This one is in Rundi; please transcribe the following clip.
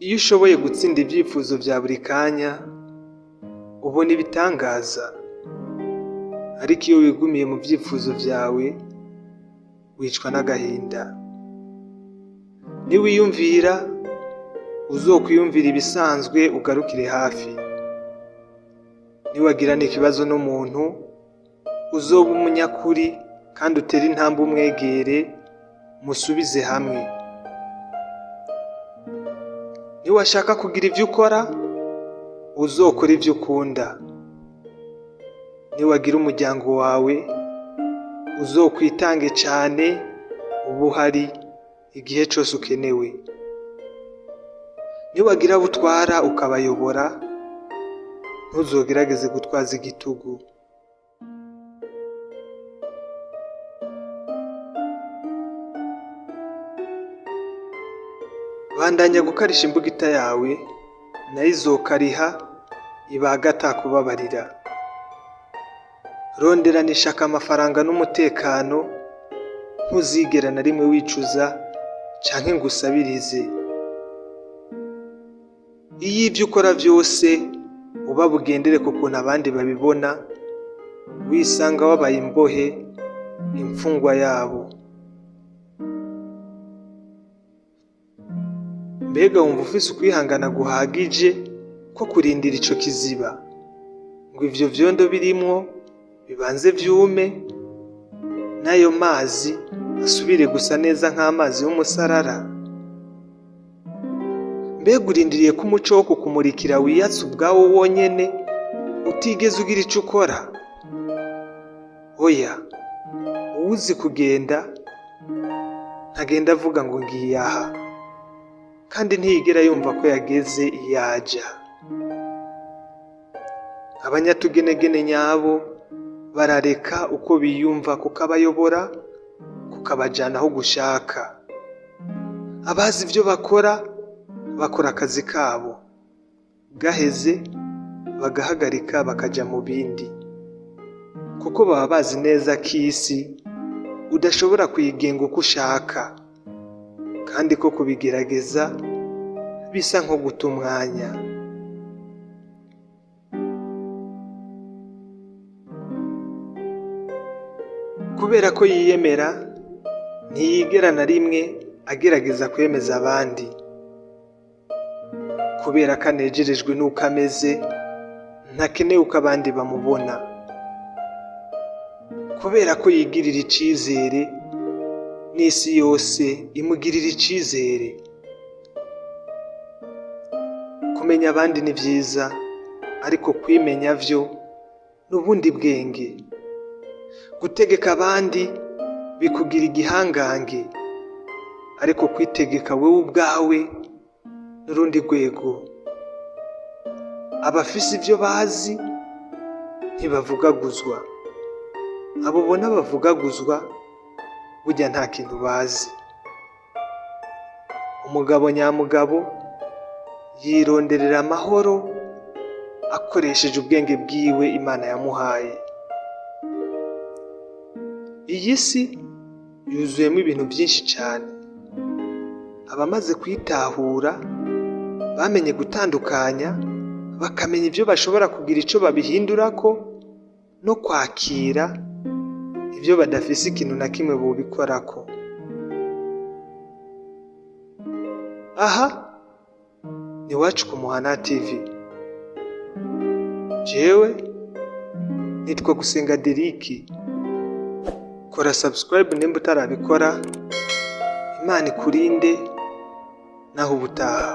Iyo ushoboye gutsinda ibyifuzo bya buri kanya, ubona ibitangaza. Ariko iyo wigumiye mu byifuzo byawe, wicwa n'agahinda. Niwiyumvira, uzokwiyumvira ibisanzwe ugarukire hafi. Niwagirana ikibazo n'umuntu, uzoba umunyakuri kandi utere intambwe umwegere, musubize hamwe. Niwashaka kugira ibyo ukora, uzokora ibyo ukunda. Niwagira umuryango wawe, uzokwitange cyane, uba uhari igihe cyose ukenewe. Niwagira abo utwara ukabayobora, ntuzogerageze gutwaza igitugu. Bandanya gukarisha imbugita yawe, nayo izokariha ibaga atakubabarira. Ronderana amafaranga n'umutekano, ntuzigera na rimwe wicuza canke ngo usabirize. Iyo ibyo ukora byose uba bugendere ku kuntu abandi babibona, wisanga wabaye imbohe, imfungwa yabo. Mbega wumva ufise ukwihangana guhagije ko kurindira ico kiziba ngo ivyo vyondo birimwo bibanze vyume, n'ayo mazi asubire gusa neza nk'amazi y'umusarara? Mbega urindiriye ko umuco wo kukumurikira wiyatsa ubwawo wonyene utigeze ugira ico ukora? Oya, uwuzi kugenda ntagenda avuga ngo ngiye aha, kandi ntiyigera yumva ko yageze iyo aja. Abanyatugenegene nyabo barareka uko biyumva kukabayobora, kukabajana aho gushaka. Abazi ibyo bakora, bakora akazi kabo, gaheze bagahagarika bakaja mu bindi, kuko baba bazi neza ko isi udashobora kuyigenga uko ushaka, kandi ko kubigerageza bisa nko guta umwanya. Kubera ko yiyemera, ntiyigera na rimwe agerageza kwemeza abandi. Kubera ko anejerejwe n'uko ameze, ntakeneye uko abandi bamubona. Kubera ko yigirira icizere, n'isi yose imugirira icizere. Kumenya abandi ni byiza, ariko kwimenya vyo n'ubundi bwenge. Gutegeka abandi bikugira igihangange, ariko kwitegeka wewe ubwawe n'urundi rwego. Abafise ibyo bazi ntibavugaguzwa. Abo ubona bavugaguzwa burya nta kintu bazi. Umugabo nyamugabo yironderera amahoro akoresheje ubwenge bwiwe Imana yamuhaye. Iyi si yuzuyemo ibintu byinshi cyane. Abamaze kwitahura bamenye gutandukanya, bakamenya ibyo bashobora kugira icyo babihindurako no kwakira ibyo badafise ikintu na kimwe bobikorako. Aha ni Iwacu ku Muhana TV. Jewe nitwa Gusenga Deriki. Kora subscribe nimba utarabikora. Imana ikurinde, naho ubutaha.